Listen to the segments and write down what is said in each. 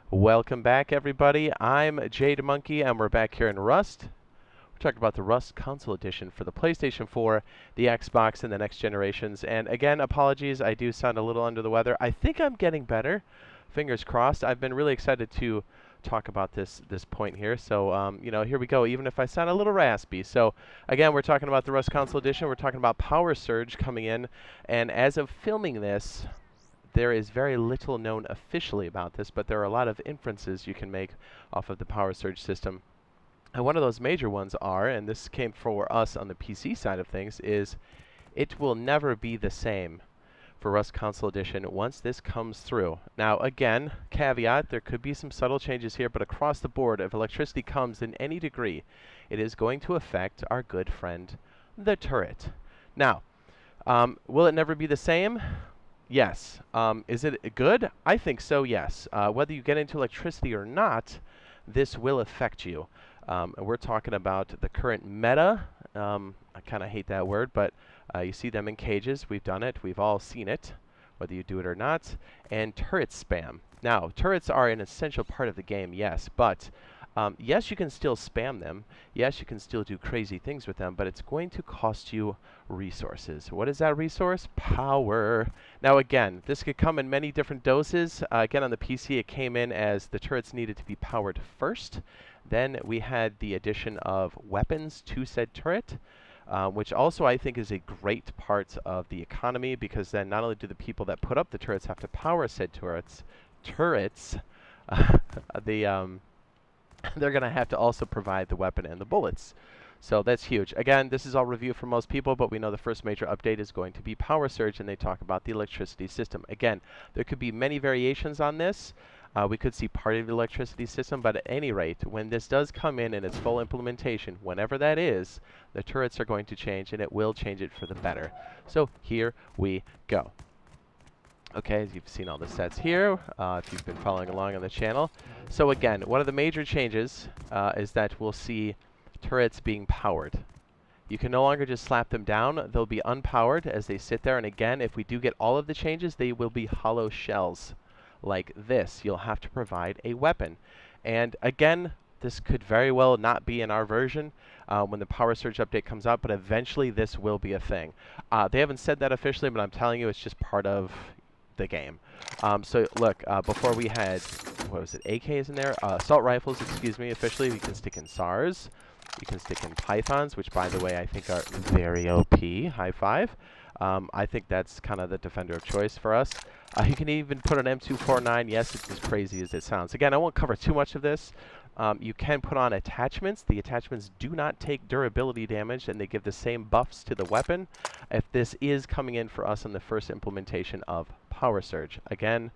Welcome back, everybody. I'm Jade Monkey, and we're back here in Rust. We're talking about the Rust Console Edition for the PlayStation 4, the Xbox, and the next generations. And again, apologies, I do sound a little under the weather. I think I'm getting better. Fingers crossed. I've been really excited to talk about this point here. So, here we go, even if I sound a little raspy. So, again, we're talking about the Rust Console Edition. We're talking about Power Surge coming in. And as of filming this, there is very little known officially about this, but there are a lot of inferences you can make off of the Power Surge system. And one of those major ones are, and this came for us on the PC side of things, is it will never be the same for Rust Console Edition once this comes through. Now, again, caveat, there could be some subtle changes here, but across the board, if electricity comes in any degree, it is going to affect our good friend, the turret. Now, will it never be the same? Yes. Is it good? I think so, yes. Whether you get into electricity or not, this will affect you. And we're talking about the current meta. I kind of hate that word, but you see them in cages. We've done it. We've all seen it, whether you do it or not. And turret spam. Now, turrets are an essential part of the game, yes, but yes, you can still spam them. Yes, you can still do crazy things with them, but it's going to cost you resources. What is that resource? Power. Now, again, this could come in many different doses. Again, on the PC, it came in as the turrets needed to be powered first. Then we had the addition of weapons to said turret, which also I think is a great part of the economy, because then not only do the people that put up the turrets have to power said turrets, they're going to have to also provide the weapon and the bullets. So that's huge. Again, this is all review for most people, but we know the first major update is going to be Power Surge, and they talk about the electricity system. Again, there could be many variations on this. We could see part of the electricity system, but at any rate, when this does come in its full implementation, whenever that is, the turrets are going to change, and it will change it for the better. So here we go. Okay, as you've seen all the sets here, if you've been following along on the channel. So again, one of the major changes is that we'll see turrets being powered. You can no longer just slap them down. They'll be unpowered as they sit there. And again, if we do get all of the changes, they will be hollow shells like this. You'll have to provide a weapon. And again, this could very well not be in our version when the Power Surge update comes out, but eventually this will be a thing. They haven't said that officially, but I'm telling you, it's just part of the game. So look, before we had, what was it, AKs in there? Assault rifles, excuse me, officially. We can stick in SARS. You can stick in Pythons, which, by the way, I think are very OP. High five. I think that's kind of the defender of choice for us. You can even put an M249. Yes, it's as crazy as it sounds. Again, I won't cover too much of this. You can put on attachments. The attachments do not take durability damage, and they give the same buffs to the weapon. If this is coming in for us on the first implementation of Power Surge. Again,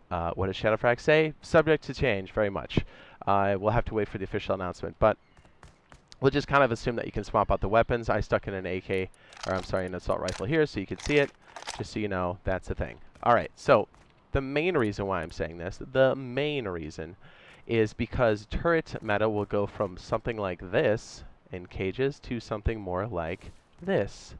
what does Shadowfrag say? Subject to change, very much. We'll have to wait for the official announcement, but we'll just kind of assume that you can swap out the weapons. I stuck in an AK, or I'm sorry, an assault rifle here, so you can see it, just so you know that's a thing. All right, so the main reason why I'm saying this, the main reason, is because turret meta will go from something like this in cages to something more like this.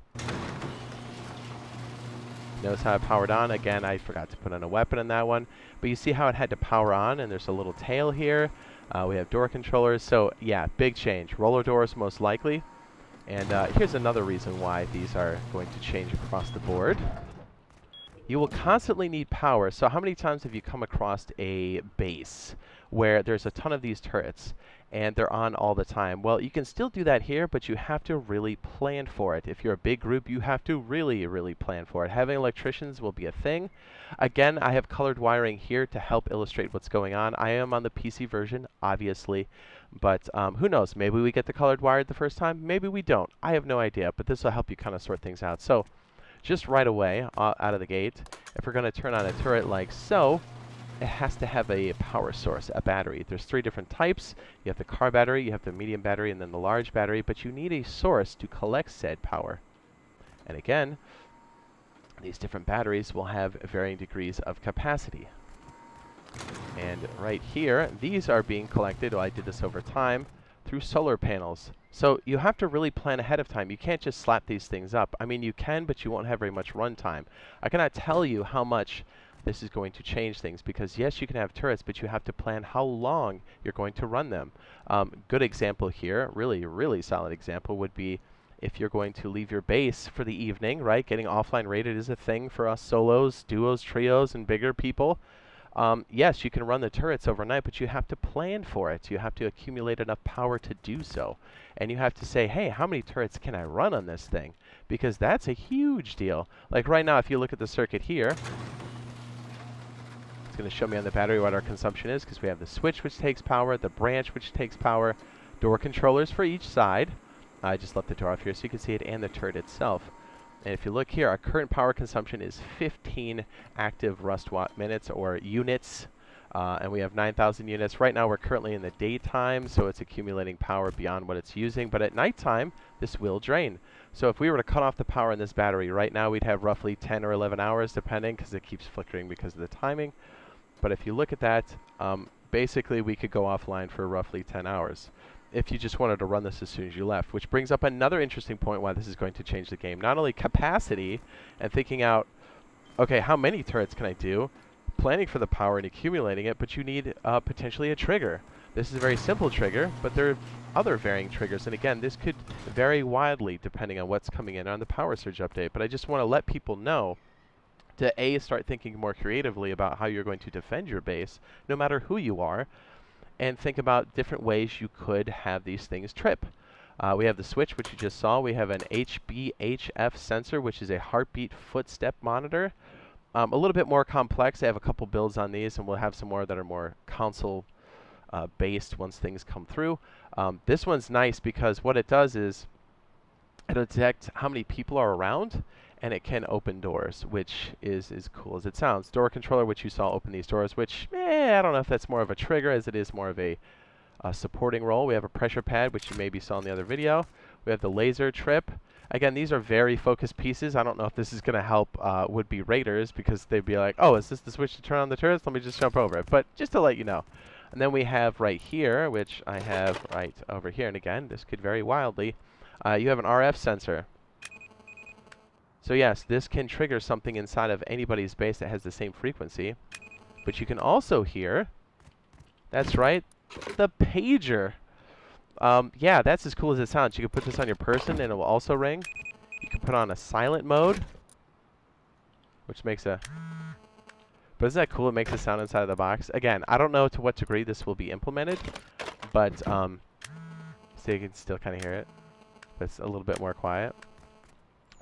Notice how it powered on. Again, I forgot to put in a weapon in that one. But you see how it had to power on, and there's a little tail here. We have door controllers. So, yeah, big change. Roller doors, most likely. And here's another reason why these are going to change across the board. You will constantly need power. So how many times have you come across a base where there's a ton of these turrets and they're on all the time? Well, you can still do that here, but you have to really plan for it. If you're a big group, you have to really, really plan for it. Having electricians will be a thing. Again, I have colored wiring here to help illustrate what's going on. I am on the PC version, obviously, but who knows? Maybe we get the colored wired the first time. Maybe we don't. I have no idea, but this will help you kind of sort things out. So, just right away, out of the gate, if we're going to turn on a turret like so, it has to have a power source, a battery. There's 3 different types. You have the car battery, you have the medium battery, and then the large battery, but you need a source to collect said power. And again, these different batteries will have varying degrees of capacity. And right here, these are being collected, well, I did this over time, through solar panels. So you have to really plan ahead of time. You can't just slap these things up. I mean, you can, but you won't have very much runtime. I cannot tell you how much this is going to change things, because yes, you can have turrets, but you have to plan how long you're going to run them. Good example here, really solid example, would be if you're going to leave your base for the evening, right? Getting offline rated is a thing for us solos, duos, trios, and bigger people. Yes, you can run the turrets overnight, but you have to plan for it. You have to accumulate enough power to do so. And you have to say, hey, how many turrets can I run on this thing? Because that's a huge deal. Like right now, if you look at the circuit here, it's going to show me on the battery what our consumption is, because we have the switch, which takes power, the branch, which takes power, door controllers for each side. I just left the door off here so you can see it, and the turret itself. And if you look here, our current power consumption is 15 active Rust watt minutes or units. And we have 9,000 units. Right now we're currently in the daytime, so it's accumulating power beyond what it's using. But at nighttime, this will drain. So if we were to cut off the power in this battery, right now we'd have roughly 10 or 11 hours, depending, because it keeps flickering because of the timing. But if you look at that, basically we could go offline for roughly 10 hours. If you just wanted to run this as soon as you left, which brings up another interesting point why this is going to change the game. Not only capacity and thinking out, okay, how many turrets can I do, planning for the power and accumulating it, but you need potentially a trigger. This is a very simple trigger, but there are other varying triggers, and again, this could vary widely depending on what's coming in on the power surge update. But I just want to let people know to A, start thinking more creatively about how you're going to defend your base, no matter who you are, and think about different ways you could have these things trip. We have the switch, which you just saw. We have an HBHF sensor, which is a heartbeat footstep monitor. A little bit more complex. I have a couple builds on these, and we'll have some more that are more console based once things come through. This one's nice because what it does is it'll detect how many people are around, and it can open doors, which is as cool as it sounds. Door controller, which you saw open these doors, which, I don't know if that's more of a trigger as it is more of a supporting role. We have a pressure pad, which you maybe saw in the other video. We have the laser trip. Again, these are very focused pieces. I don't know if this is going to help would-be raiders, because they'd be like, oh, is this the switch to turn on the turrets? Let me just jump over it. But just to let you know. And then we have right here, which I have right over here. And again, this could vary wildly. You have an RF sensor. So yes, this can trigger something inside of anybody's base that has the same frequency. But you can also hear, that's right, the pager. Yeah, that's as cool as it sounds. You can put this on your person and it will also ring. You can put on a silent mode, which makes a... But isn't that cool? It makes a sound inside of the box. Again, I don't know to what degree this will be implemented, but so you can still kind of hear it. But it's a little bit more quiet.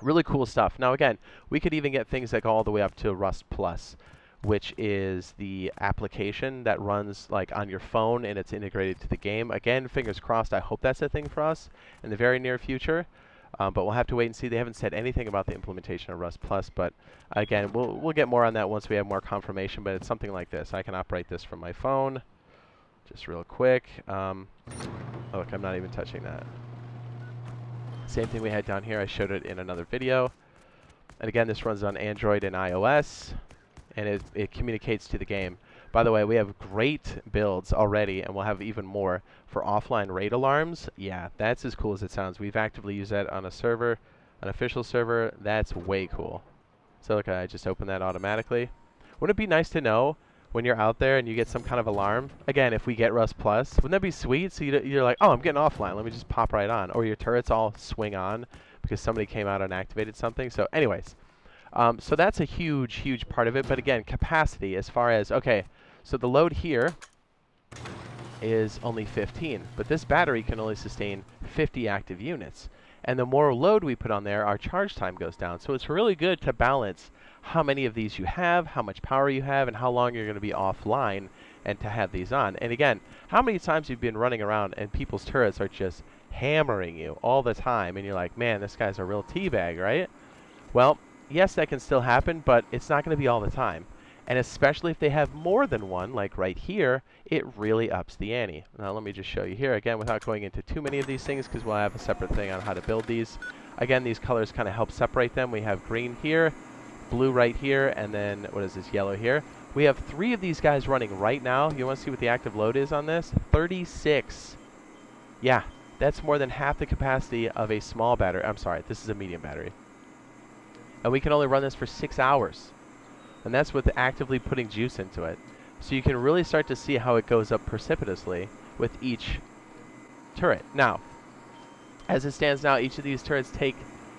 Really cool stuff. Now again, we could even get things that go all the way up to Rust Plus, which is the application that runs like on your phone and it's integrated to the game. Again, fingers crossed, I hope that's a thing for us in the very near future. But we'll have to wait and see. They haven't said anything about the implementation of Rust Plus, but again, we'll get more on that once we have more confirmation. But it's something like this. I can operate this from my phone, just real quick. Look, I'm not even touching that. Same thing we had down here. I showed it in another video. And again, this runs on Android and iOS, and it communicates to the game. By the way, we have great builds already, and we'll have even more for offline raid alarms. Yeah, that's as cool as it sounds. We've actively used that on a server, an official server. That's way cool. So look, I just opened that automatically. Wouldn't it be nice to know when you're out there and you get some kind of alarm? Again, if we get Rust Plus, wouldn't that be sweet? So you're like, oh, I'm getting offline. Let me just pop right on. Or your turrets all swing on because somebody came out and activated something. So anyways, so that's a huge, huge part of it. But again, capacity as far as, okay, so the load here is only 15. But this battery can only sustain 50 active units. And the more load we put on there, our charge time goes down. So it's really good to balance how many of these you have, how much power you have, and how long you're going to be offline, and to have these on. And again, how many times you've been running around and people's turrets are just hammering you all the time, and you're like, man, this guy's a real teabag, right? Well, yes, that can still happen, but it's not going to be all the time. And especially if they have more than one, like right here, it really ups the ante. Now let me just show you here again without going into too many of these things, because we'll have a separate thing on how to build these. Again, these colors kind of help separate them. We have green here, blue right here, and then what is this, yellow here. We have 3 of these guys running right now. You want to see what the active load is on this? 36. Yeah, that's more than half the capacity of a small battery. I'm sorry, this is a medium battery. And we can only run this for 6 hours. And that's with actively putting juice into it. So you can really start to see how it goes up precipitously with each turret. Now, as it stands now, each of these turrets take,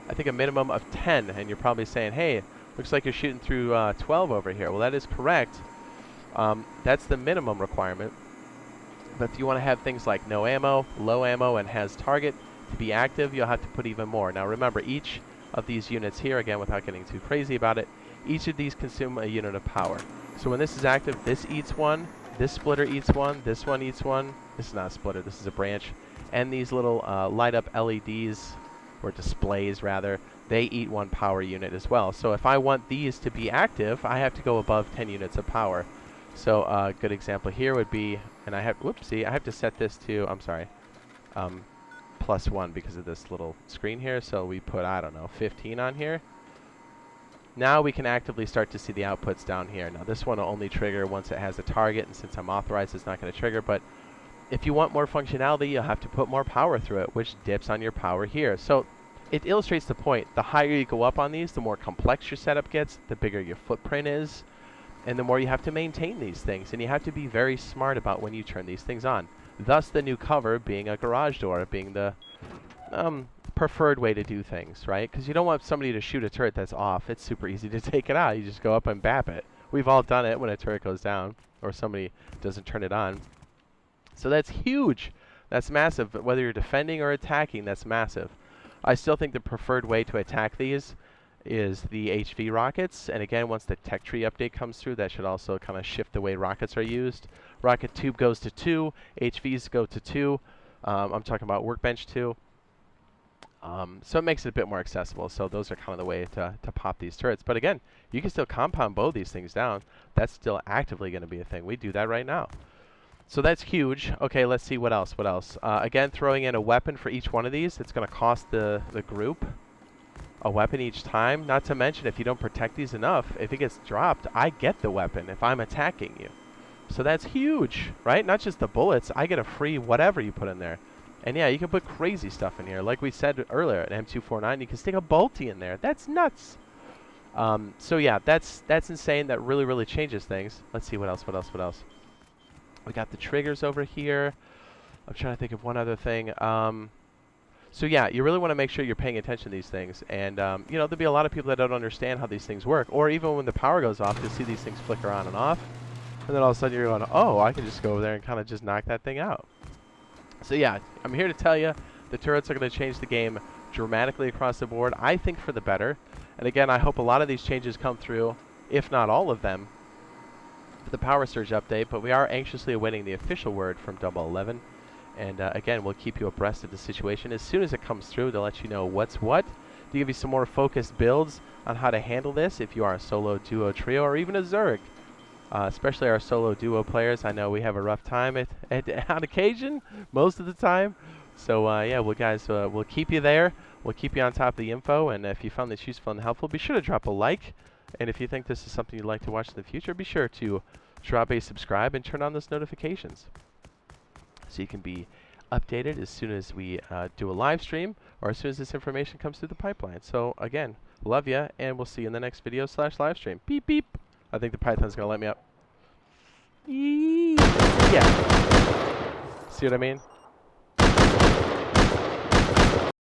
I think, a minimum of 10. And you're probably saying, hey, looks like you're shooting through 12 over here. Well, that is correct. That's the minimum requirement. But if you want to have things like no ammo, low ammo, and has target to be active, you'll have to put even more. Now remember, each of these units here, again, without getting too crazy about it, each of these consume a unit of power. So when this is active, this eats one, this splitter eats one, this one eats one. This is not a splitter, this is a branch. And these little light up LEDs, or displays rather, they eat one power unit as well. So if I want these to be active, I have to go above 10 units of power. So a good example here would be, and I have, whoopsie, I have to set this to, I'm sorry, +1 because of this little screen here. So we put, I don't know, 15 on here. Now we can actively start to see the outputs down here. Now this one will only trigger once it has a target, and since I'm authorized, it's not going to trigger. But if you want more functionality, you'll have to put more power through it, which dips on your power here. So it illustrates the point. The higher you go up on these, the more complex your setup gets, the bigger your footprint is, and the more you have to maintain these things. And you have to be very smart about when you turn these things on. Thus the new cover being a garage door, being the preferred way to do things, right? Because you don't want somebody to shoot a turret that's off. It's super easy to take it out. You just go up and bap it. We've all done it when a turret goes down or somebody doesn't turn it on. So that's huge. That's massive. But whether you're defending or attacking, that's massive. I still think the preferred way to attack these is the HV rockets. And again, once the tech tree update comes through, that should also kind of shift the way rockets are used. Rocket tube goes to 2. HVs go to 2. I'm talking about Workbench 2. So it makes it a bit more accessible. So those are kind of the way to pop these turrets. But again, you can still compound bow these things down. That's still actively going to be a thing. We do that right now. So that's huge. Okay, let's see what else. What else? Again, throwing in a weapon for each one of these. It's going to cost the group a weapon each time. Not to mention, if you don't protect these enough, if it gets dropped, I get the weapon if I'm attacking you. So that's huge, right? Not just the bullets. I get a free whatever you put in there. And yeah, you can put crazy stuff in here. Like we said earlier, an M249, you can stick a bolty in there. That's nuts. So yeah, that's insane. That really, really changes things. Let's see what else, what else, what else. We got the triggers over here. I'm trying to think of one other thing. So yeah, you really want to make sure you're paying attention to these things. And, you know, there'll be a lot of people that don't understand how these things work. Or even when the power goes off, you'll see these things flicker on and off. And then all of a sudden you're going, oh, I can just go over there and kind of just knock that thing out. So yeah, I'm here to tell you the turrets are going to change the game dramatically across the board, I think for the better. And again, I hope a lot of these changes come through, if not all of them, for the Power Surge update. But we are anxiously awaiting the official word from 0011. And again, we'll keep you abreast of the situation as soon as it comes through to let you know what's what, to give you some more focused builds on how to handle this if you are a solo, duo, trio, or even a Zerg. Especially our solo duo players. I know we have a rough time on occasion, most of the time. So yeah, we'll keep you there. We'll keep you on top of the info. And if you found this useful and helpful, be sure to drop a like. And if you think this is something you'd like to watch in the future, be sure to drop a subscribe and turn on those notifications, so you can be updated as soon as we do a live stream or as soon as this information comes through the pipeline. So again, love ya, and we'll see you in the next video / live stream. Beep beep. I think the Python's gonna let me up. Yeah. See what I mean?